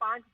5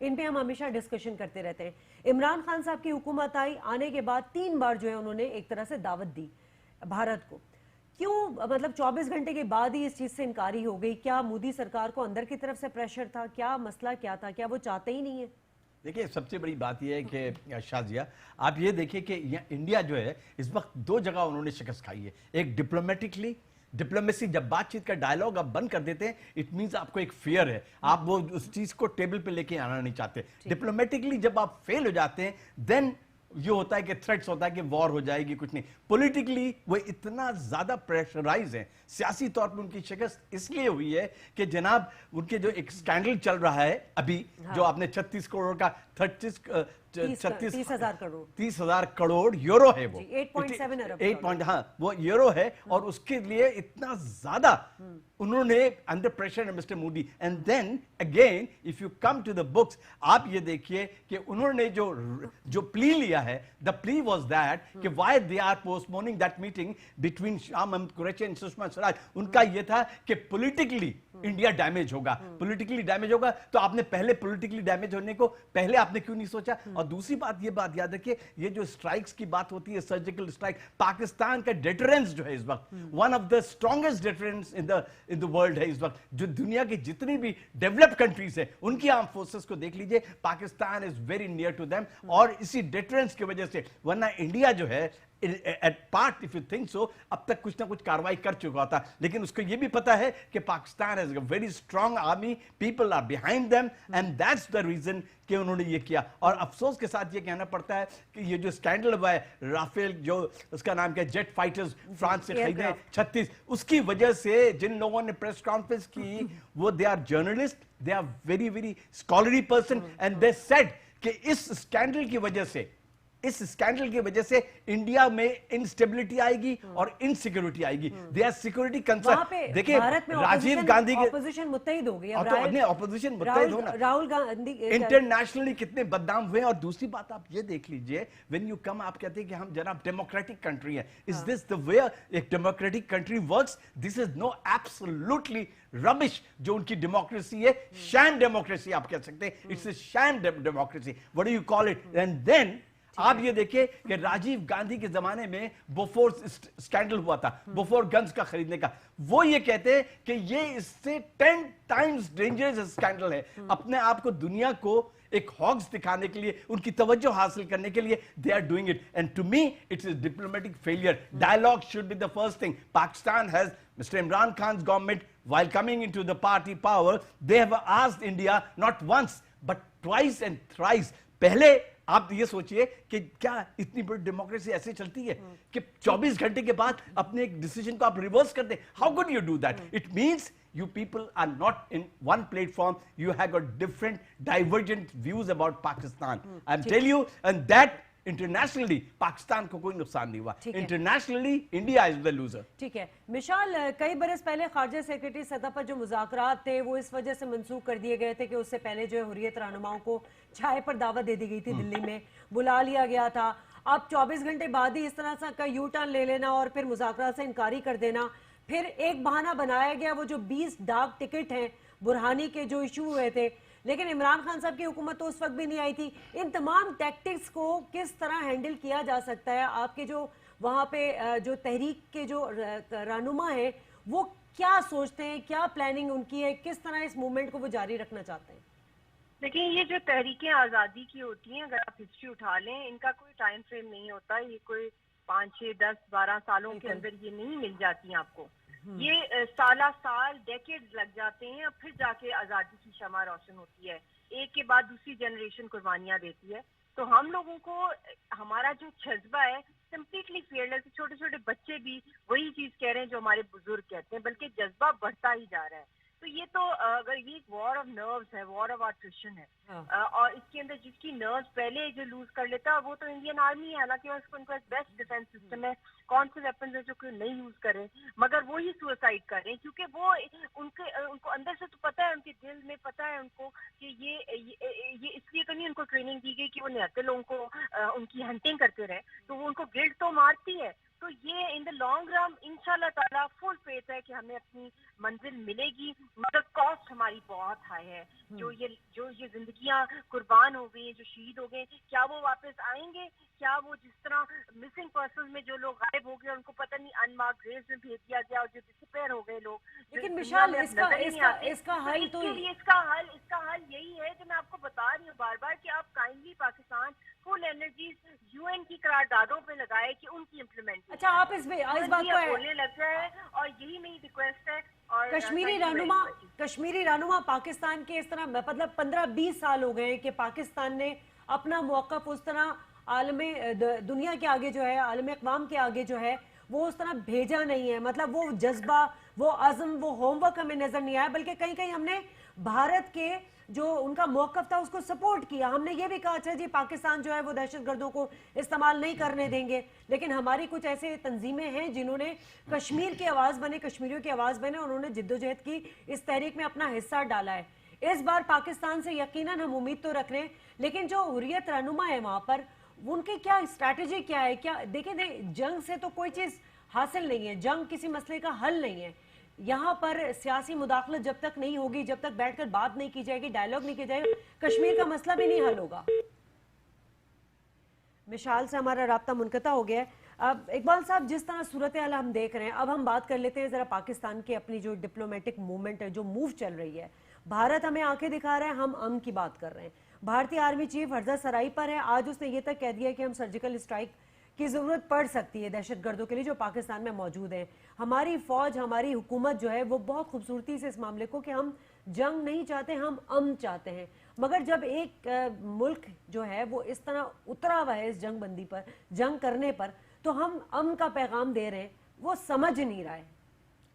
ان پہ ہم ہمیشہ ڈسکشن کرتے رہتے ہیں۔ عمران خان صاحب کی حکومت آنے کے بعد 3 بار جو ہے انہوں نے ایک طرح سے دعوت دی بھارت کو، کیوں مطلب 24 گھنٹے کے بعد ہی اس چیز سے انکاری ہو گئی؟ کیا مودی سرکار کو اندر کی طرف سے پریشر تھا؟ کیا مسئلہ کیا تھا؟ کیا وہ چاہتے ہی نہیں ہیں؟ دیکھیں سب سے بڑی بات یہ ہے کہ شازیہ آپ یہ دیکھیں کہ انڈیا جو ہے اس وقت 2 جگہ انہوں نے شکست کھائی ہے۔ ایک ڈپلومیسی، جب بات چیت کا ڈائلاگ آپ بند کر دیتے ہیں اٹ مینز آپ کو ایک فیئر ہے، آپ وہ اس چیز کو ٹیبل پہ لے کے آنا نہیں چاہتے۔ ڈپلومیٹکلی جب آپ فیل ہو جاتے ہیں دین یہ ہوتا ہے کہ تھریٹس ہوتا ہے کہ وار ہو جائے گی، کچھ نہیں۔ پولیٹیکلی وہ اتنا زیادہ پریشرائز ہیں، سیاسی طور پر ان کی شکست اس لیے ہوئی ہے کہ جناب ان کے جو ایک سکینڈل چل رہا ہے ابھی، جو آپ نے 36 کروڑ کا 30,000 کروڑ یورو ہے، وہ 8.7 ارب، ہاں وہ یورو ہے، اور اس کے لیے اتنا زیادہ انہوں نے under pressure Mr Modi. And then again if you come to the books, آپ یہ دیکھیے کہ انہوں نے جو پلی لیا ہے، دا پلی واز دیٹ کہ why they are postponing that meeting between Shah Mahmood Qureshi and Sushma Swaraj. ان کا یہ تھا کہ پولیٹیکلی انڈیا ڈیمیج ہوگا، پولیٹیکلی ڈیمیج ہوگا، تو آپ نے پہلے پولیٹیکلی ڈیمیج ہونے کو پہلے آپ نے کیوں نہیں سوچا؟ اور دوسری بات یہ بات یاد رکھیے، یہ جو اسٹرائکس کی بات ہوتی ہے، سرجیکل اسٹرائک، پاکستان کا ڈیٹرنس جو ہے اس وقت one of the strongest deterrence in the world ہے اس وقت۔ جو دنیا کی جتنی بھی ڈیولپ کنٹریز ہیں ان کی آرم فورسز کو دیکھ لیجئے، Pakistan is very near to them, اور اسی ڈیٹرنس کی وجہ سے، ورنہ انڈیا جو ہے at part if you think so اب تک کچھ نہ کچھ کاروائی کر چکا تھا، لیکن اس کو یہ بھی پتا ہے کہ Pakistan has a very strong army, people are behind them and that's the reason کہ انہوں نے یہ کیا۔ اور افسوس کے ساتھ یہ کہنا پڑتا ہے کہ یہ جو سکینڈل ہوا ہے رافیل، جو اس کا نام کیا جیٹ فائٹرز فرانس سے خریدے 36، اس کی وجہ سے جن لوگوں نے پریس کانفرنس کی وہ they are journalists, they are very very scholarly person and they said کہ اس سکینڈل کی وجہ سے انڈیا میں انسٹیبلٹی آئے گی اور انسیکیورٹی آئے گی، دے آر سیکورٹی کنسرن۔ دیکھیں راجیو گاندھی کے اپوزیشن متحد ہو گئی، اپوزیشن متحد ہونا، راہل گاندھی انٹرنیشنلی کتنے بدنام ہوئے۔ اور دوسری بات آپ یہ دیکھ لیجئے، when you come آپ کہتے ہیں کہ ہم جناب ڈیموکریٹک کنٹری ہیں، is this the way ایک democratic country works؟ This is no absolutely rubbish جو ان کی ڈیموکریسی ہے، شام ڈیموکریسی آپ کہہ سکتے ہیں، it's a sham democracy, what do you call it؟ And then آپ یہ دیکھیں کہ راجیو گاندھی کے زمانے میں بوفور سکینڈل ہوا تھا، بوفور گنز کا خریدنے کا، وہ یہ کہتے ہیں کہ یہ اس سے 10 times dangerous سکینڈل ہے۔ اپنے آپ کو دنیا کو ایک ہاگز دکھانے کے لیے، ان کی توجہ حاصل کرنے کے لیے they are doing it and to me it's a diplomatic failure. Dialogue should be the first thing. Pakistan has Mr. Imran Khan's government while coming into the party power, they have asked India not once but twice and thrice. پہلے آپ یہ سوچئے کہ کیا اتنی بڑی democracy ایسے چلتی ہے کہ 24 گھنٹے کے بعد اپنے ایک ڈیسیجن کو آپ ریورس کر دیں؟ How could you do that? It means you people are not in one platform. You have got different divergent views about Pakistan. I'm telling you, and that internationally Pakistan کو کوئی نقصان نہیں ہوا، internationally India is the loser۔ ٹھیک ہے مشال، کئی برس پہلے خارجہ سیکرٹری سطح پر جو مذاکرات تھے وہ اس وجہ سے منسوخ کر دیے گئے تھے کہ اس سے پہلے جو ہے حریت رہنماؤں کو چائے پر دعوت دے دی گئی تھی، دلی میں بلا لیا گیا تھا۔ اب 24 گھنٹے بعد ہی اس طرح کا یو ٹرن لے لینا اور پھر مذاکرات سے انکاری کر دینا، پھر ایک بہانہ بنایا گیا وہ جو 20 ڈاک ٹکٹ ہیں برہانی کے جو ایشو ہوئے تھے، لیکن عمران خان صاحب کی حکومت تو اس وقت بھی نہیں آئی تھی۔ ان تمام ٹیکٹکس کو کس طرح ہینڈل کیا جا سکتا ہے؟ آپ کے جو وہاں پہ جو تحریک کے جو رہنما ہیں وہ کیا سوچتے ہیں، کیا پلاننگ ان کی ہے، کس طرح اس موومنٹ کو وہ جاری رکھنا چاہتے ہیں؟ دیکھیں یہ جو تحریکیں آزادی کی ہوتی ہیں، اگر آپ ہسٹری اٹھا لیں، ان کا کوئی ٹائم فریم نہیں ہوتا، یہ کوئی 5 6 10 12 سالوں کے اندر یہ نہیں مل جاتی ہیں آپ کو، یہ سالہ سال ڈیکیڈز لگ جاتے ہیں، اور پھر جا کے آزادی کی شمع روشن ہوتی ہے، ایک کے بعد دوسری جنریشن قربانیاں دیتی ہے۔ تو ہم لوگوں کو ہمارا جو جذبہ ہے کمپلیٹلی فیئرلیس، چھوٹے چھوٹے بچے بھی وہی چیز کہہ رہے ہیں جو ہمارے بزرگ کہتے ہیں، بلکہ جذبہ بڑھتا ہی جا رہا ہے۔ تو یہ تو اگر یہ ایک وار آف نروز ہے، وار آف آٹریشن ہے، اور اس کے اندر جس کی نروز پہلے جو لوز کر لیتا ہے وہ تو انڈین آرمی ہے، حالانکہ ان کا بیسٹ ڈیفینس سسٹم ہے، کون سے ویپنز ہیں جو کہ نہیں یوز کر رہے، مگر وہی سوسائڈ کر رہے ہیں، کیونکہ وہ ان کو اندر سے تو پتہ ہے، ان کے دل میں پتہ ہے ان کو کہ یہ اس لیے تو نہیں ان کو ٹریننگ دی گئی کہ وہ نہتے لوگوں کو ان کی ہنٹنگ کرتے رہے، تو وہ ان کو گلٹ تو مارتی ہے، تو یہ ان دا لانگ رن انشاءاللہ تعالیٰ فل فیتھ ہے کہ ہمیں اپنی منزل ملے گی، مگر کاسٹ ہماری بہت ہائی ہے. جو یہ زندگیاں قربان ہو گئی ہیں، جو شہید ہو گئے، کیا وہ واپس آئیں گے؟ کیا وہ جس طرح مسنگ پرسنز میں جو لوگ غائب ہو گئے ان کو پتہ نہیں ان مارک گریوز میں بھیج دیا گیا، اور جو ڈسپیئر ہو گئے لوگ، لیکن مشال اس کا حل تو اس کا حل یہی ہے جو میں آپ کو بتا رہی ہوں بار بار کہ آپ kindly Pakistan full energies U N کی قراردادوں پہ لگائے کہ ان کی امپلیمنٹ. اچھا، آپ اس بات کو بولنے لگ جائے، اور یہی میری ریکویسٹ ہے. اور کشمیری رہنما پاکستان کے اس طرح مطلب 15-20 سال ہو گئے کہ پاکستان نے اپنا موقف اس طرح عالم دنیا کے آگے جو ہے، عالم اقوام کے آگے جو ہے وہ اس طرح بھیجا نہیں ہے. مطلب وہ جذبہ، وہ عزم، وہ ہوم ورک ہمیں نظر نہیں آیا، بلکہ کہیں کہیں ہم نے بھارت کے جو ان کا موقف تھا اس کو سپورٹ کیا. ہم نے یہ بھی کہا اچھا جی پاکستان جو ہے وہ دہشت گردوں کو استعمال نہیں کرنے دیں گے، لیکن ہماری کچھ ایسے تنظیمیں ہیں جنہوں نے کشمیر کی آواز بنے، کشمیریوں کی آواز بنے، انہوں نے جد و جہد کی، اس تحریک میں اپنا حصہ ڈالا ہے. اس بار پاکستان سے یقیناً ہم امید تو رکھ رہے ہیں، لیکن جو حریت رہنما ہے وہاں پر ان کی کیا اسٹریٹجی کیا ہے؟ کیا دیکھیں جنگ سے تو کوئی چیز حاصل نہیں ہے، جنگ کسی مسئلے کا حل نہیں ہے. یہاں پر سیاسی مداخلت جب تک نہیں ہوگی، جب تک بیٹھ کر بات نہیں کی جائے گی، ڈائیلاگ نہیں کی جائے گی، کشمیر کا مسئلہ بھی نہیں حل ہوگا. مشال سے ہمارا رابطہ منقطع ہو گیا ہے. اب اقبال صاحب، جس طرح صورتحال ہم دیکھ رہے ہیں، اب ہم بات کر لیتے ہیں ذرا پاکستان کی اپنی جو ڈپلومیٹک موومنٹ ہے، جو موو چل رہی ہے. بھارت ہمیں آنکھیں دکھا رہا ہے، ہم امن کی بات کر رہے ہیں. بھارتی آرمی چیف ہرزہ سرائی پر ہے، آج اس نے یہ تک کہہ دیا کہ ہم سرجیکل اسٹرائک کی ضرورت پڑ سکتی ہے دہشت گردوں کے لیے جو پاکستان میں موجود ہیں. ہماری فوج، ہماری حکومت جو ہے وہ بہت خوبصورتی سے اس معاملے کو کہ ہم جنگ نہیں چاہتے، ہم امن چاہتے ہیں. مگر جب ایک ملک جو ہے وہ اس طرح اترا ہوا ہے اس جنگ بندی پر، جنگ کرنے پر، تو ہم امن کا پیغام دے رہے ہیں، وہ سمجھ نہیں رہا ہے.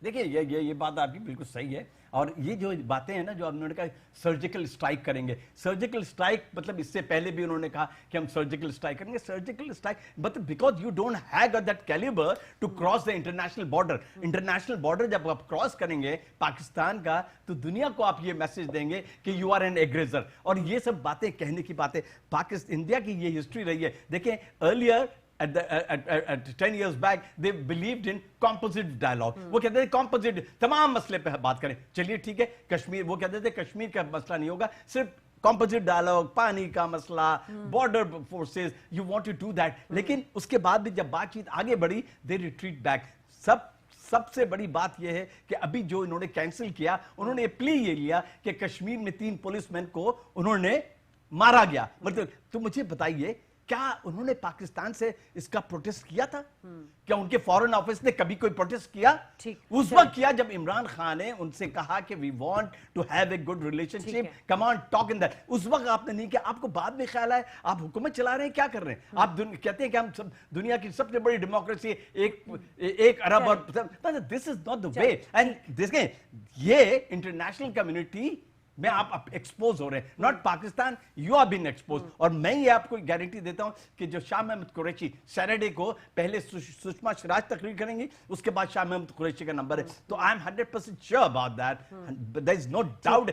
دیکھیں یہ بات آپ کی بالکل صحیح ہے. اور یہ جو باتیں ہیں نا جو انہوں نے کہا سرجیکل اسٹرائک کریں گے، سرجیکل اسٹرائک مطلب اس سے پہلے بھی انہوں نے کہا کہ ہم سرجیکل اسٹرائک کریں گے. سرجیکل اسٹرائک مطلب because you don't have that calibre to cross the international border. International border جب آپ کراس کریں گے پاکستان کا، تو دنیا کو آپ یہ میسج دیں گے کہ یو آر این ایگریسر. اور یہ سب باتیں کہنے کی باتیں انڈیا کی یہ ہسٹری رہی ہے. دیکھیں earlier at 10 years back they believed in composite dialogue. وہ کہتے تھے composite تمام مسئلے پہ بات کریں. چلیے ٹھیک ہے، کشمیر وہ کہتے تھے کشمیر کا مسئلہ نہیں ہوگا، صرف composite dialogue، پانی کا مسئلہ، border forces, you want to do that. لیکن اس کے بعد بھی جب بات چیت آگے بڑھی they retreat back. سب سے بڑی بات یہ ہے کہ ابھی جو انہوں نے کینسل کیا، انہوں نے پلی یہ لیا کہ کشمیر میں 3 پولیس مین کو انہوں نے مارا گیا. مطلب تو مجھے بتائیے کیا انہوں نے پاکستان سے اس کا پروٹیسٹ کیا تھا؟ کیا ان کے فورن آفس نے کبھی کوئی پروٹیسٹ کیا؟ اس وقت کیا جب عمران خان نے ان سے کہا کہ we want to have a good relationship, come on talk in that. اس وقت آپ نے نہیں کیا. آپ کو بعد میں خیال آئے آپ حکومت چلا رہے ہیں، کیا کر رہے ہیں آپ؟ کہتے ہیں کہ ہم دنیا کی سب سے بڑی ڈیموکریسی، 1 ارب اور this is not the way. and دیکھیں یہ انٹرنیشنل کمیونٹی میں آپ ایکسپوز ہو رہے ہیں، not Pakistan, you are been expose. اور میں یہ آپ کو گارنٹی دیتا ہوں کہ جو شاہ محمود قریشی سیٹرڈے کو پہلے سشما شراج تقریر کریں گی، اس کے بعد شاہ محمود قریشی کا نمبر ہے. تو I am 100% sure about that. there is no doubt.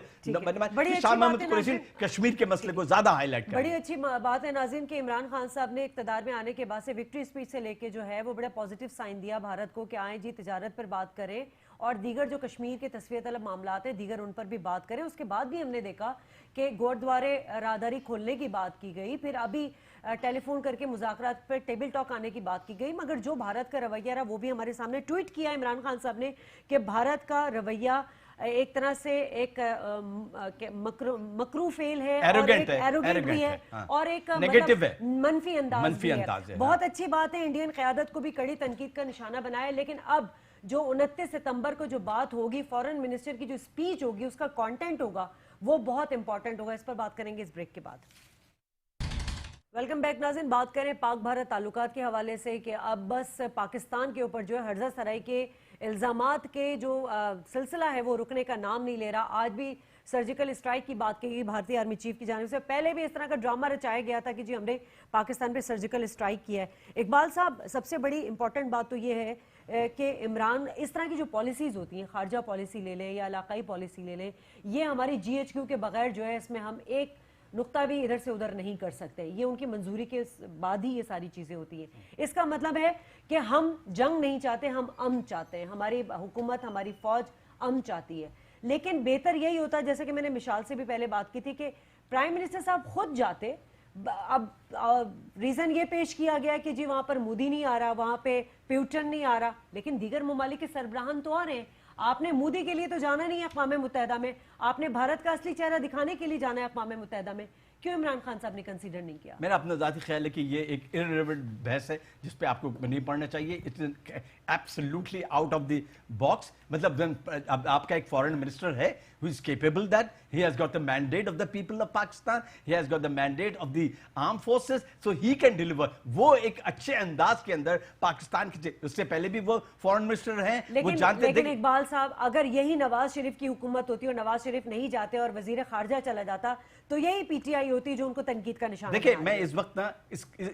شاہ محمود قریشی کشمیر کے مسئلے کو زیادہ ہائی لائٹ کریں. بڑی اچھی بات ہے ناظرین کہ عمران خان صاحب نے اقتدار میں آنے کے بعد سے وکٹری اسپیچ سے لے کے جو ہے وہ بڑا پازیٹیو سائن دیا بھارت کو کہ آئیں جی تجارت پر بات کریں، اور دیگر جو کشمیر کے تصفیہ طلب معاملات ہیں دیگر ان پر بھی بات کریں. اس کے بعد بھی ہم نے دیکھا کہ گوردوارے راہداری کھولنے کی بات کی گئی، پھر ابھی ٹیلی فون کر کے مذاکرات پر ٹیبل ٹاک آنے کی بات کی گئی. مگر جو بھارت کا رویہ رہا وہ بھی ہمارے سامنے ٹویٹ کیا عمران خان صاحب نے کہ بھارت کا رویہ ایک طرح سے ایک مکرو فیل ہے، اور ایک ایروگنٹ بھی ہے، اور ایک منفی انداز بھی ہے. بہت اچھی بات ہے، انڈین قیادت کو بھی کڑی تنقید کا نشانہ بنایا. لیکن اب جو 29 ستمبر کو جو بات ہوگی، فورن منسٹر کی جو اسپیچ ہوگی، اس کا کانٹینٹ ہوگا وہ بہت امپورٹنٹ ہوگا. اس پر بات کریں گے اس بریک کے بعد. ویلکم بیک ناظرین. بات کریں پاک بھارت تعلقات کے حوالے سے کہ اب بس پاکستان کے اوپر جو ہے ہرزہ سرائی کے الزامات کے جو سلسلہ ہے وہ رکنے کا نام نہیں لے رہا. آج بھی سرجیکل اسٹرائک کی بات کی گئی بھارتی آرمی چیف کی جانب سے. پہلے بھی اس طرح کا ڈرامہ رچایا گیا تھا کہ جی ہم نے پاکستان پہ سرجیکل اسٹرائک کیا ہے. اقبال صاحب، سب سے بڑی امپورٹنٹ بات تو یہ ہے کہ عمران اس طرح کی جو پالیسیز ہوتی ہیں، خارجہ پالیسی لے لیں یا علاقائی پالیسی لے لیں، یہ ہماری GHQ کے بغیر جو ہے اس میں ہم ایک نقطہ بھی ادھر سے ادھر نہیں کر سکتے. یہ ان کی منظوری کے بعد ہی یہ ساری چیزیں ہوتی ہیں. اس کا مطلب ہے کہ ہم جنگ نہیں چاہتے, ہم امن چاہتے ہیں. ہماری حکومت, ہماری فوج امن چاہتی ہے. لیکن بہتر یہی ہوتا, جیسے کہ میں نے مشال سے بھی پہلے بات کی تھی, کہ پرائم منسٹر صاحب خود جاتے. اب ریزن یہ پیش کیا گیا کہ جی وہاں پر مودی نہیں آ رہا, وہاں پہ پیوٹن نہیں آ رہا, لیکن دیگر ممالک کے سربراہان تو آ رہے ہیں. آپ نے مودی کے لیے تو جانا نہیں ہے اقوام متحدہ میں, آپ نے بھارت کا اصلی چہرہ دکھانے کے لیے جانا ہے اقوام متحدہ میں. کیوں عمران خان صاحب نے کنسیڈر نہیں کیا؟ میرا اپنا ذاتی خیال ہے کہ یہ ایک irrelevant بحث ہے جس پہ آپ کو نہیں پڑھنا چاہیے. It's absolutely out of the box. مطلب آپ کا ایک فارن منسٹر ہے who is capable that he has got the mandate of the people of Pakistan, he has got the mandate of the armed forces, so he can deliver. وہ ایک اچھے انداز کے اندر پاکستان کی, اس سے پہلے بھی وہ فارن منسٹر ہیں, وہ جانتے ہیں. لیکن اقبال صاحب, اگر یہی نواز شریف کی حکومت ہوتی اور نواز شریف نہیں جاتے اور وزیر خارجہ چلا جاتا, تو یہی پی ٹی آئی ہوتی جو ان کو تنقید کا نشانہ. دیکھیں, میں اس وقت نا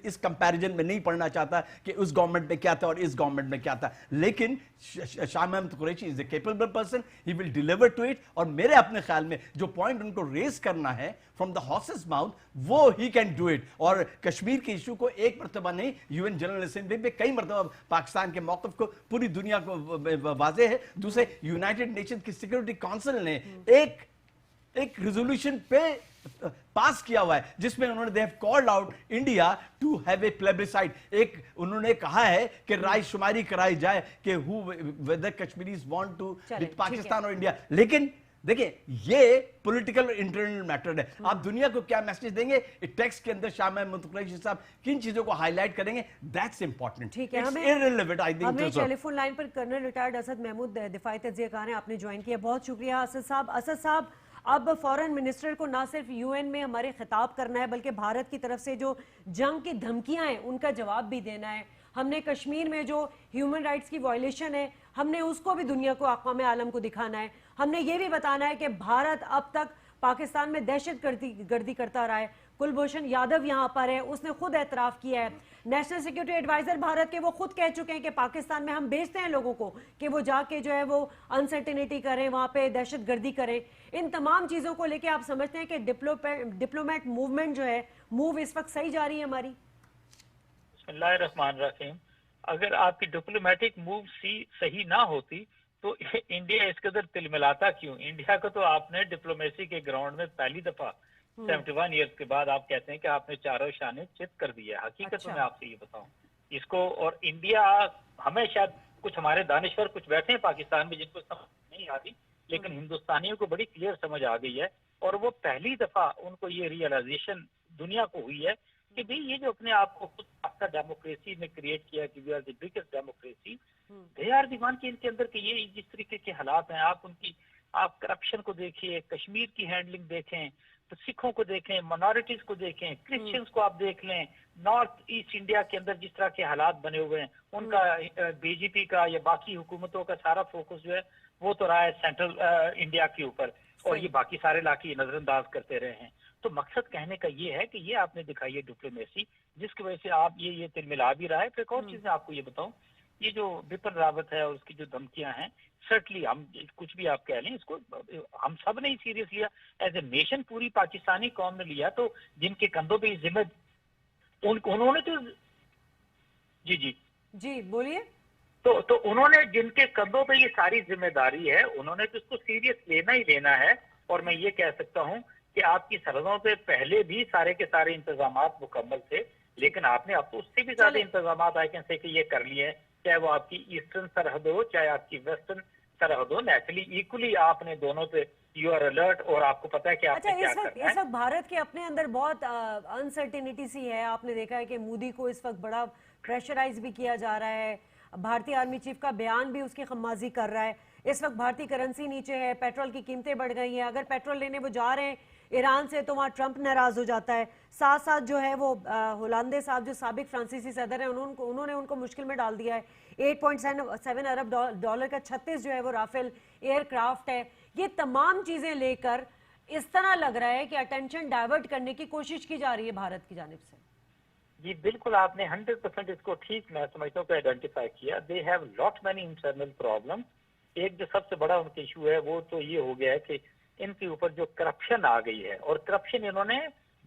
اس کمپیریزن میں نہیں پڑھنا چاہتا کہ اس گورنمنٹ میں کیا تھا اور اس گورنمنٹ میں کیا تھا, لیکن Shah Mahmood Qureshi is a capable person, he will deliver to it. اور میرے اپنے خیال میں جو پوائنٹ ان کو ریز کرنا ہے فرام دا ہارسز ماؤتھ, وہ ہی کین ڈو اٹ. اور کشمیر کے ایشو کو ایک مرتبہ نہیں, یو این جنرل اسمبلی میں کئی مرتبہ پاکستان کے موقف کو پوری دنیا کو واضح ہے. دوسرے یونائٹڈ نیشن کی سیکورٹی کونسل نے ایک ریزولوشن پہ پاس کیا ہوا ہے جس میں انہوں نے they have called out India to have a plebiscite. ایک انہوں نے کہا ہے کہ رائے شماری کرائی جائے کہ whether Kashmiris want to with Pakistan اور انڈیا. لیکن دیکھیں, یہ پولیٹیکل انٹرنل میٹر ہے. آپ دنیا کو کیا میسج دیں گے, ٹیکسٹ کے اندر شاہ محمود قریشی صاحب کن چیزوں کو ہائی لائٹ کریں گے, دیٹس امپورٹنٹ. ٹھیک ہے, ہمیں ٹیلی فون لائن پر کرنل ریٹائرڈ اسد محمود دفاعی تجزیہ کار ہیں, آپ نے جوائن کیا, بہت شکریہ اسد صاحب. اسد صاحب, اب فورن منسٹر کو نہ صرف یو این میں ہمارے خطاب کرنا ہے, بلکہ بھارت کی طرف سے جو جنگ کی دھمکیاں ہیں ان کا جواب بھی دینا ہے. ہم نے کشمیر میں جو ہیومن رائٹس کی وائلیشن ہے, ہم نے اس کو بھی دنیا کو, اقوام عالم کو دکھانا ہے. ہم نے یہ بھی بتانا ہے کہ بھارت اب تک پاکستان میں دہشت گردی کرتا رہا ہے. کلبھوشن یادو یہاں پر ہے, اس نے خود اعتراف کیا ہے. نیشنل سیکورٹی ایڈوائزر بھارت کے, وہ خود کہہ چکے ہیں کہ پاکستان میں ہم بھیجتے ہیں لوگوں کو کہ وہ جا کے جو ہے وہ انسرٹینٹی کریں, وہاں پہ دہشت گردی کریں. ان تمام چیزوں کو لے کے آپ سمجھتے ہیں کہ ڈپلومیٹ موومنٹ جو ہے, موو اس وقت صحیح جا رہی ہے ہماری؟ بسم اللہ الرحمن الرحیم. اگر آپ کی ڈپلومیٹک موو صحیح نہ ہوتی تو انڈیا اس قدر تلملاتا کیوں؟ انڈیا کو تو آپ نے ڈپلومیسی کے گراؤنڈ میں پہلی دفعہ 71 ایئرز کے بعد آپ کہتے ہیں کہ آپ نے چاروں شانے چت کر دیا. حقیقت میں آپ سے یہ بتاؤں اس کو, اور انڈیا ہمیں شاید کچھ ہمارے دانشور کچھ بیٹھے ہیں پاکستان میں جن کو سمجھ نہیں آتی, لیکن ہندوستانیوں کو بڑی کلیئر سمجھ آ گئی ہے. اور وہ پہلی دفعہ ان کو یہ ریئلائزیشن دنیا کو ہوئی ہے کہ بھئی یہ جو اپنے آپ کو خود کا ڈیموکریسی نے کریٹ کیا کہ we are the biggest democracy, they are the one, کہ ان کے اندر کہ یہ جس طریقے کے حالات ہیں, آپ کرپشن کو دیکھیے, کشمیر کی ہینڈلنگ دیکھیں, تو سکھوں کو دیکھیں, منارٹیز کو دیکھیں, کرسچنز کو آپ دیکھ لیں, نارتھ ایسٹ انڈیا کے اندر جس طرح کے حالات بنے ہوئے ہیں, ان کا بی جے پی کا یا باقی حکومتوں کا سارا فوکس جو ہے وہ تو رہا ہے سینٹرل انڈیا کے اوپر, اور یہ باقی سارے علاقے نظر انداز کرتے رہے ہیں. تو مقصد کہنے کا یہ ہے کہ یہ آپ نے دکھائی ہے ڈپلومیسی, جس کی وجہ سے آپ یہ تلملا بھی رہا ہے. پھر ایک اور چیز میں آپ کو یہ بتاؤں, یہ جو بپن راوت ہے اور اس کی جو دھمکیاں ہیں, سرٹلی ہم کچھ بھی آپ کہہ لیں, اس کو ہم سب نے سیریس لیا ایز اے نیشن, پوری پاکستانی قوم نے لیا. تو جن کے کندھوں پہ ذمہ انہوں نے تو جی بولیے, تو انہوں نے جن کے کندھوں پہ یہ ساری ذمہ داری ہے, انہوں نے تو اس کو سیریس لینا ہی لینا ہے. اور میں یہ کہہ سکتا ہوں کہ آپ کی سرحدوں پہ پہلے بھی سارے کے سارے انتظامات مکمل تھے, لیکن آپ نے اب تو اس سے بھی زیادہ انتظامات آئی کین سے کہ یہ کر لیے ہیں, چاہے وہ آپ کی ایسٹرن سرحد ہو چاہے آپ کی ویسٹرن سرحد ہو. نیچرلی ایکولی آپ نے دونوں پہ یو آر الرٹ, اور آپ کو پتا ہے کہ آپ نے کیا کرنا ہے. اس وقت بھارت کے اپنے اندر بہت انسرٹینٹی سی ہے. آپ نے دیکھا ہے کہ مودی کو اس وقت بڑا پریشرائز بھی کیا جا رہا ہے, بھارتی آرمی چیف کا بیان بھی اس کی خمازی کر رہا ہے. اس وقت بھارتی کرنسی نیچے ہے, پیٹرول کی قیمتیں بڑھ گئی ہیں. اگر پیٹرول لینے وہ جا رہے ہیں ایران سے تو وہاں ٹرمپ ناراض ہو جاتا ہے. ساتھ ساتھ جو ہے وہ ہولندے صاحب جو سابق فرانسیسی صدر ہیں, انہوں نے ان کو مشکل میں ڈال دیا ہے. 8.7 ارب ڈالر کا 36 جو ہے وہ رافیل ایئر کرافٹ ہے. یہ تمام چیزیں لے کر اس طرح لگ رہا ہے کہ اٹینشن ڈائیورٹ کرنے کی کوشش کی جا رہی ہے بھارت کی جانب سے. جی بالکل, آپ نے 100% اس کو ٹھیک میں سمجھتا ہوں کہ آئیڈینٹیفائی کیا. They have lot many internal problem. ایک جو سب سے بڑا ان کا ایشو ہے وہ تو یہ ہو گیا ہے کہ ان کے اوپر جو کرپشن آ گئی ہے, اور کرپشن انہوں نے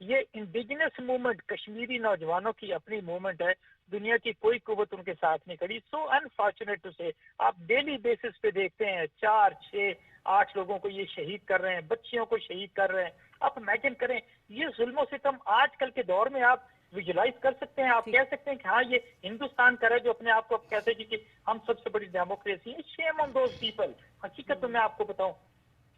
یہ انڈیجنس موومنٹ کشمیری نوجوانوں کی اپنی موومنٹ ہے, دنیا کی کوئی قوت ان کے ساتھ نہیں کھڑی. سو انفارچونیٹ ٹو سے آپ ڈیلی بیسس پہ دیکھتے ہیں 4, 6, 8 لوگوں کو یہ شہید کر رہے ہیں, بچیوں کو شہید کر رہے ہیں. آپ امیجن کریں یہ ظلم و ستم آج کل کے دور میں آپ ویژولائز کر سکتے ہیں. آپ کہہ سکتے ہیں کہ ہاں یہ ہندوستان کر ہے جو اپنے آپ کو کہتے ہیں کہ ہم سب سے بڑی ڈیموکریسی ہے. شیم آن دوز پیپل. حقیقت تو میں آپ کو بتاؤں,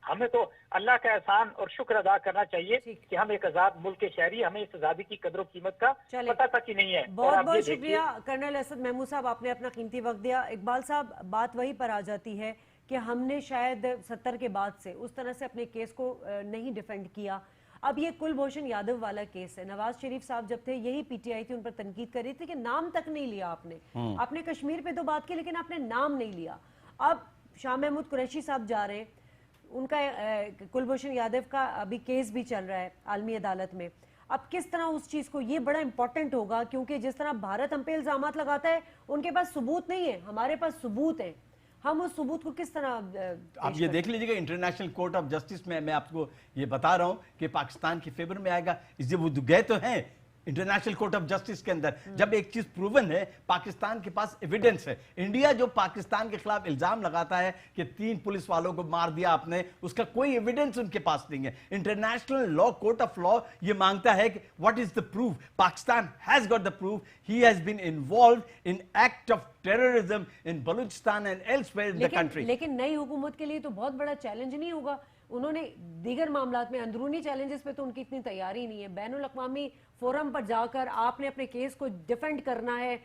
ہمیں تو اللہ کا احسان اور شکر ادا کرنا چاہیے کہ ہم ایک آزاد ملک کے شہری, ہمیں اس آزادی کی قدر و قیمت کا پتہ تک ہی نہیں ہے. بہت بہت شکریہ کرنل اسد محمود صاحب, آپ نے اپنا قیمتی وقت دیا. اقبال صاحب, بات وہی پر آ جاتی ہے کہ ہم نے شاید 70 کے بعد سے اس طرح سے اپنے کیس کو نہیں ڈیفینڈ کیا. اب یہ کلبھوشن یادو والا کیس ہے, نواز شریف صاحب جب تھے یہی پی ٹی آئی تھی, ان پر تنقید کر رہی تھی کہ نام تک نہیں لیا آپ نے کشمیر پہ تو بات کی لیکن آپ نے نام نہیں لیا. اب شاہ محمود قریشی صاحب جا رہے ہیں, ان کا کلبھوشن یادو کا ابھی کیس بھی چل رہا ہے عالمی عدالت میں. اب کس طرح اس چیز کو, یہ بڑا امپورٹنٹ ہوگا کیونکہ جس طرح بھارت ہم پہ الزامات لگاتا ہے, ان کے پاس ثبوت نہیں ہے, ہمارے پاس ثبوت ہے. ہم اس ثبوت کو کس طرح آپ یہ دیکھ لیجئے گا انٹرنیشنل کورٹ آف جسٹس میں آپ کو یہ بتا رہا ہوں کہ پاکستان کی فیور میں آئے گا. اس لیے وہ گئے تو ہیں انٹرنیشنل کورٹ آف جسٹس کے اندر, جب ایک چیز پروون ہے, پاکستان کے پاس ایویڈنس ہے. انڈیا جو پاکستان کے خلاف الزام لگاتا ہے کہ 3 پولیس والوں کو مار دیا آپ نے, اس کا کوئی ایویڈنس ان کے پاس نہیں ہے. International law court of law یہ مانگتا ہے کہ what is the proof. Pakistan has got the proof. He has been involved in act of terrorism in Balochistan and elsewhere in the country. لیکن نئی حکومت کے لیے تو بہت بڑا چیلنج نہیں ہوگا, انہوں نے دیگر معاملات میں اندرونی چیلنجز پہ تو ان کی اتنی تیاری نہیں ہے. بین الاقوامی فورم پر جا کر آپ نے اپنے کیس کو ڈیفینڈ کرنا ہے,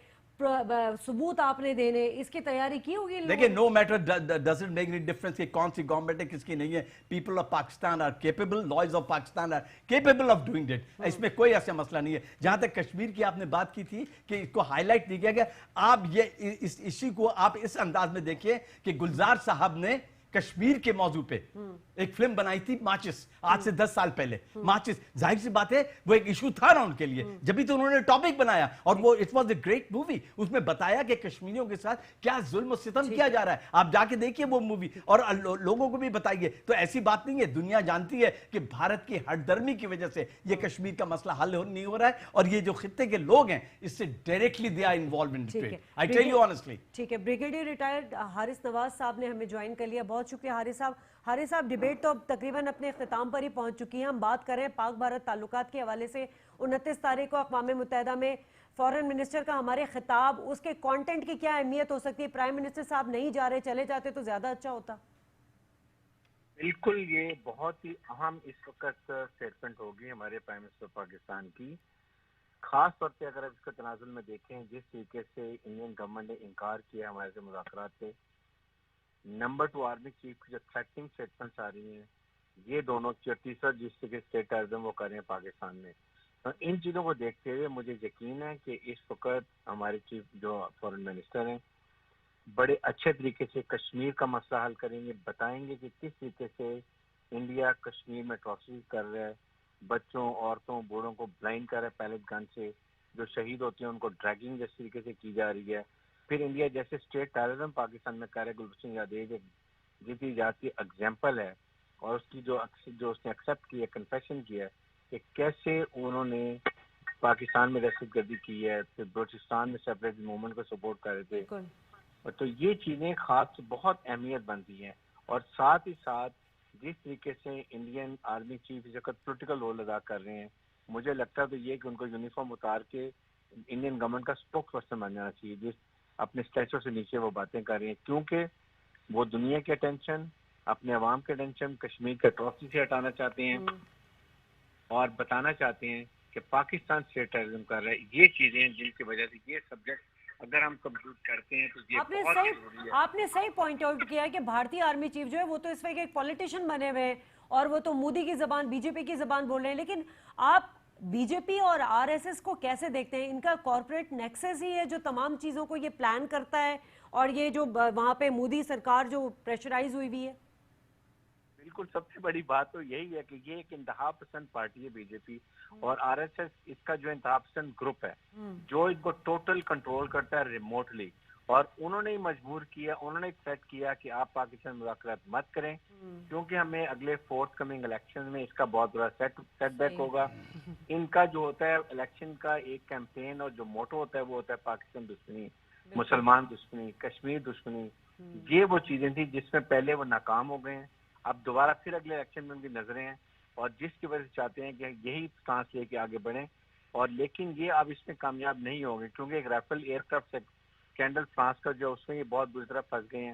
ثبوت آپ نے دینے, اس کی تیاری کی ہوگی. لیکن no matter does it make any difference کہ کون سی گورنمنٹ ہے کس کی نہیں ہے. People of Pakistan are capable, lawyers of Pakistan are capable of doing it. اس میں کوئی ایسا مسئلہ نہیں ہے. جہاں تک کشمیر کی آپ نے بات کی تھی کہ اس کو ہائی لائٹ نہیں کیا گیا, آپ یہ اس ایشو کو آپ اس انداز میں دیکھیے کہ گلزار صاحب نے کشمیر کے موضوع پہ ایک فلم بنائی تھی ماچس, آج سے 10 سال پہلے. ماچس ظاہر سی بات ہے وہ ایک ایشو تھا نا ان کے لیے, جبھی تو انہوں نے ٹاپک بنایا, اور وہ it was a great movie. اس میں بتایا کہ کشمیریوں کے ساتھ کیا ظلم و ستم کیا جا رہا ہے. آپ جا کے دیکھیے وہ مووی اور لوگوں کو بھی بتائیے. تو ایسی بات نہیں ہے, دنیا جانتی ہے کہ بھارت کی ہٹ درمی کی وجہ سے یہ کشمیر کا مسئلہ حل نہیں ہو رہا ہے, اور یہ جو خطے کے لوگ ہیں اس سے directly they are involved in trade. I tell you honestly. ٹھیک ہے, بریگیڈیئر ریٹائرڈ حارث نواز صاحب نے ہمیں جوائن کر لیا. بہت شکریہ حارث صاحب. حارث صاحب, ڈیبیٹ تو اب تقریباً اپنے اختتام پر ہی پہنچ چکی ہے. ہم بات کر رہے ہیں پاک بھارت تعلقات کے حوالے سے. 29 تاریخ کو اقوام متحدہ میں فورن منسٹر کا ہمارے خطاب, اس کے کانٹینٹ کی کیا اہمیت ہو سکتی ہے؟ پرائم منسٹر صاحب نہیں جا رہے, چلے جاتے تو زیادہ اچھا ہوتا. بالکل, یہ بہت ہی اہم اس وقت اسٹیٹمنٹ ہوگی ہمارے پرائم منسٹر پاکستان کی. خاص طور پہ اگر آپ اس کا تناظر میں دیکھیں جس طریقے سے انڈین گورنمنٹ نے انکار کیا ہمارے سے مذاکرات پہ. نمبر 2 آرمی چیف کی جو تھریٹنگ اسٹیٹمنٹس آ رہی ہیں, یہ دونوں تیسرا جس سے اسٹیٹ ٹیررزم وہ کر رہے ہیں پاکستان میں. ان چیزوں کو دیکھتے ہوئے مجھے یقین ہے کہ اس وقت ہمارے چیف جو فورن منسٹر ہیں بڑے اچھے طریقے سے کشمیر کا مسئلہ حل کریں گے, بتائیں گے کہ کس طریقے سے انڈیا کشمیر میں اٹریسٹی کر رہا ہے, بچوں, عورتوں, بوڑھوں کو بلائنڈ کر رہا ہے پیلٹ گن سے, جو شہید ہوتے ہیں ان کو ڈریگنگ جس طریقے سے کی جا رہی ہے. پھر انڈیا جیسے اسٹیٹ ٹیررزم پاکستان میں کر رہے, گلبھوشن یادو جیتی جاتی ایگزامپل ہے, اور اس کی جو اس نے ایکسیپٹ کی ہے, کنفیشن کیا ہے کہ کیسے انہوں نے پاکستان میں دہشت گردی کی ہے, پھر بلوچستان میں سیپریٹ موومنٹ کو سپورٹ کر رہے تھے. تو یہ چیزیں خاص بہت اہمیت بنتی ہیں. اور ساتھ ہی ساتھ جس طریقے سے انڈین آرمی چیف اس وقت پولیٹیکل رول ادا کر رہے ہیں, مجھے لگتا ہے تو یہ کہ ان کو یونیفارم اتار کے انڈین گورنمنٹ کا اسپوکس پرسن بن جانا چاہیے, جس اپنے اسٹیچو سے نیچے وہ باتیں کر رہے ہیں, کیونکہ وہ دنیا کی اٹینشن, اپنے عوام کی اٹینشن کشمیر کے اٹراسٹی سے ہٹانا چاہتے ہیں, اور بتانا چاہتے ہیں کہ پاکستان اسٹیٹ ٹیررزم کر رہا ہے. یہ چیزیں جن کی وجہ سے یہ سبجیکٹ اگر ہم کمپلیٹ کرتے ہیں تو یہ بہت ضروری ہے. آپ نے صحیح پوائنٹ آؤٹ کیا ہے کہ بھارتی آرمی چیف جو ہے وہ تو اس وقت ایک پولیٹیشین بنے ہوئے ہیں, اور وہ تو مودی کی زبان, بی جے پی کی زبان بول رہے ہیں. لیکن آپ بی جے پی اور آر ایس ایس کو کیسے دیکھتے ہیں؟ ان کا کارپوریٹ نیکسس ہی ہے جو تمام چیزوں کو یہ پلان کرتا ہے, اور یہ جو وہاں پہ مودی سرکار جو پریشرائز ہوئی ہوئی ہے. بالکل, سب سے بڑی بات تو یہی ہے کہ یہ ایک انتہا پسند پارٹی ہے بی جے پی, اور آر ایس ایس اس کا جو انتہا پسند گروپ ہے جو ان کو ٹوٹل کنٹرول کرتا ہے ریموٹلی. اور انہوں نے ہی مجبور کیا, انہوں نے تھریٹ کیا کہ آپ پاکستان مذاکرات مت کریں کیونکہ ہمیں اگلے فورتھ کمنگ الیکشن میں اس کا بہت بڑا سیٹ بیک ہوگا. ان کا جو ہوتا ہے الیکشن کا ایک کیمپین اور جو موٹو ہوتا ہے وہ ہوتا ہے پاکستان دشمنی, مسلمان دشمنی, کشمیر دشمنی. یہ وہ چیزیں تھیں جس میں پہلے وہ ناکام ہو گئے ہیں, اب دوبارہ پھر اگلے الیکشن میں ان کی نظریں ہیں اور جس کی وجہ سے چاہتے ہیں کہ یہی سانس لے کے آگے بڑھیں. اور لیکن یہ اب اس میں کامیاب نہیں ہوں گے کیونکہ ایک Rafale aircraft scandal France کا جو اس میں یہ بہت بری طرح پھنس گئے ہیں.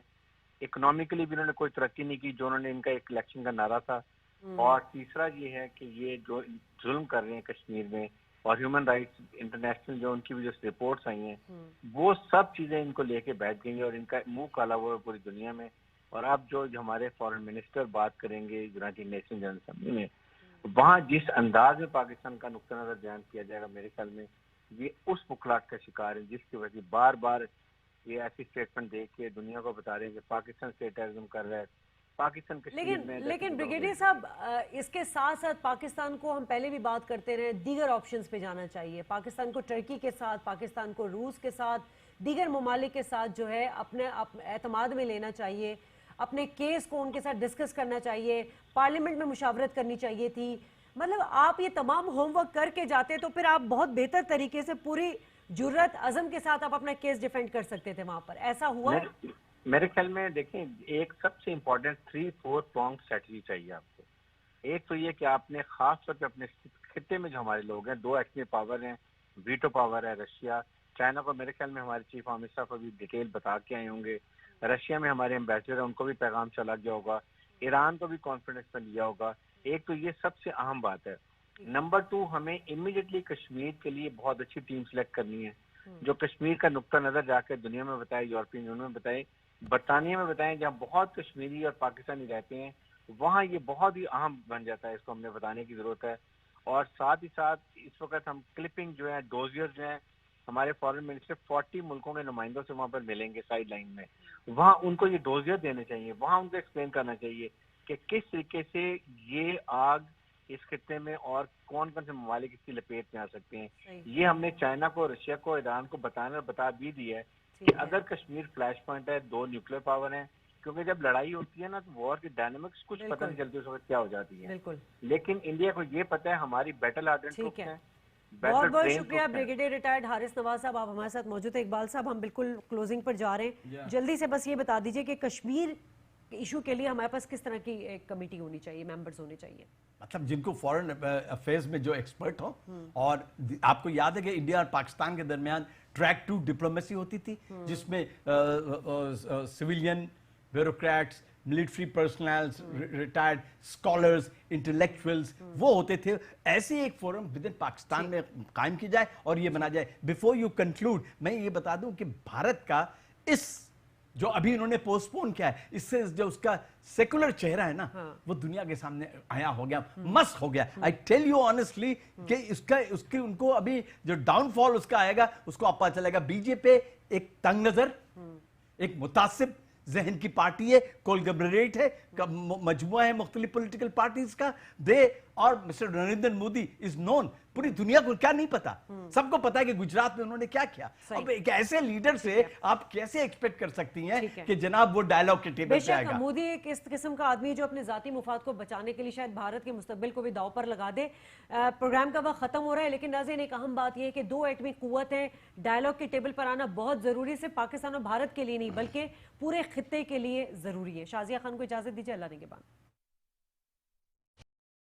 اکنامکلی بھی انہوں نے کوئی ترقی نہیں کی جو انہوں نے ان کا ایک الیکشن کا نعرہ تھا. اور تیسرا یہ ہے کہ یہ جو ظلم کر رہے ہیں کشمیر میں اور ہیومن رائٹس انٹرنیشنل جو ان کی بھی جو رپورٹس آئی ہیں وہ سب چیزیں ان کو لے کے بیٹھ گئی ہیں اور ان کا منہ کالا ہوا ہے پوری دنیا میں. اور اب جو ہمارے فارن منسٹر بات کریں گے یونائٹڈ نیشن جنرل اسمبلی میں, وہاں جس انداز میں پاکستان کا نقطہ نظر بیان کیا جائے گا میرے خیال میں یہ اس بکھلاہٹ کا شکار ہے جس کی وجہ بار بار یہ ایسی اسٹیٹمنٹ دے کے دنیا کو بتا رہے ہیں کہ پاکستان اسٹیٹرزم کر رہا ہے, پاکستان کشمیر میں. لیکن بریگیڈیئر صاحب اس کے ساتھ ساتھ پاکستان کو, ہم پہلے بھی بات کرتے رہے, دیگر آپشنز پہ جانا چاہیے. پاکستان کو ٹرکی کے ساتھ, پاکستان کو روس کے ساتھ, دیگر ممالک کے ساتھ جو ہے اپنے اعتماد میں لینا چاہیے, اپنے کیس کو ان کے ساتھ ڈسکس کرنا چاہیے, پارلیمنٹ میں مشاورت کرنی چاہیے تھی. مطلب آپ یہ تمام ہوم ورک کر کے جاتے تو پھر آپ بہت بہتر طریقے سے پوری جرت عزم کے ساتھ آپ اپنا کیس ڈیفینڈ کر سکتے تھے وہاں پر. ایسا ہوا؟ میرے خیال میں دیکھیں ایک سب سے امپورٹنٹ 3-4 پرونگ اسٹریٹجی چاہیے آپ کو. ایک تو یہ کہ آپ نے خاص طور پہ اپنے خطے میں جو ہمارے لوگ ہیں, 2 ایٹمی پاور ہیں, ویٹو پاور ہے رشیا, چائنا کو میرے خیال میں ہمارے چیف آف اسٹاف ابھی ڈیٹیل بتا کے آئے ہوں گے, رشیا میں ہمارے ایمبیسڈر ہیں ان کو بھی پیغام چلا گیا ہوگا, ایران کو بھی کانفیڈنس میں لیا ہوگا. ایک تو یہ سب سے اہم بات ہے. نمبر 2 ہمیں امیڈیٹلی کشمیر کے لیے بہت اچھی ٹیم سلیکٹ کرنی ہے جو کشمیر کا نقطہ نظر جا کے دنیا میں بتائے, یورپین یونین میں بتائے, برطانیہ میں بتائیں, جہاں بہت کشمیری اور پاکستانی رہتے ہیں وہاں یہ بہت ہی اہم بن جاتا ہے, اس کو ہم نے بتانے کی ضرورت ہے. اور ساتھ ہی ساتھ اس وقت ہم کلپنگ جو ہے ڈوزیئر جو ہیں ہمارے فارن منسٹر 40 ملکوں کے نمائندوں سے وہاں پر ملیں گے سائڈ لائن میں, وہاں ان کو یہ ڈوزیئر دینے چاہیے, وہاں ان کو ایکسپلین کرنا چاہیے کہ کس طریقے سے یہ آگ اس خطے میں اور کون کون سے ممالک اس کی لپیٹ میں آ سکتے ہیں. یہ ہم نے چائنا کو, رشیا کو, ایران کو بتا بھی دیا ہے کہ اگر کشمیر فلیش پوائنٹ ہے, 2 نیوکلیر پاور ہیں, کیونکہ جب لڑائی ہوتی ہے نا تو وار کی ڈائنامکس کچھ پتہ نہیں چلتی اس وقت کیا ہو جاتی ہے. لیکن انڈیا کو یہ پتہ ہے ہماری بیٹل ہارڈنڈ ٹروپس ہیں. بہت بہت شکریہ بریگیڈیئر ریٹائرڈ حارث نواز صاحب, آپ ہمارے ساتھ موجود ہیں. اقبال صاحب ہم بالکل کلوزنگ پر جا رہے ہیں, جلدی سے بس یہ بتا دیجئے کہ کشمیر ایشو کے لیے ہمارے پاس کس طرح کی ایک کمیٹی ہونی چاہیے, ممبرز ہونے چاہیے, مطلب جن کو فورن افیئرز میں جو ایکسپرٹ ہوں. اور آپ کو یاد ہے کہ انڈیا اور پاکستان کے درمیان ٹریک 2 ڈپلومیسی ہوتی تھی جس میں civilian bureaucrats, military personnels, retired scholars, intellectuals وہ ہوتے تھے. ایسے ایک فورم ود ان پاکستان میں قائم کی جائے اور یہ بنا جائے. بیفور یو کنکلوڈ میں یہ بتا دوں کہ بھارت کا اس جو ابھی انہوں نے پوسٹ پون کیا ہے, اس سے جو اس کا سیکولر چہرہ ہے نا وہ دنیا کے سامنے آیا ہو گیا, مست ہو گیا. I tell you honestly کہ اس کی ان کو ابھی جو ڈاؤن فال اس کا آئے گا اس کو آپ پتہ چلے گا. بی جے پی ایک تنگ نظر, ایک متعصب ذہن کی پارٹی ہے, کولگبریٹ ہے, مجموعہ ہے مختلف پولیٹیکل پارٹیز کا. دے اور مسٹر نریندر مودی از نون, پوری دنیا کو کیا نہیں پتا, سب کو پتا ہے کہ گجرات میں انہوں نے کیا کیا. اب ایک ایسے لیڈر سے آپ کیسے ایکسپیکٹ کر سکتی ہیں کہ جناب وہ ڈائیلاگ کے ٹیبل پہ آئے گا. مودی ایک اس قسم کا آدمی جو اپنے ذاتی مفاد کو بچانے کے لیے شاید بھارت کے مستقبل کو بھی داؤ پر لگا دے. پروگرام کا وقت ختم ہو رہا ہے, لیکن ناظرین ایک اہم بات یہ ہے کہ 2 ایٹمی قوتیں ڈائیلاگ کے ٹیبل پر آنا بہت ضروری, صرف پاکستان اور بھارت کے لیے نہیں بلکہ پورے خطے کے لیے ضروری ہے. شازیہ خان کو اجازت دیجیے, اللہ نے کے بعد.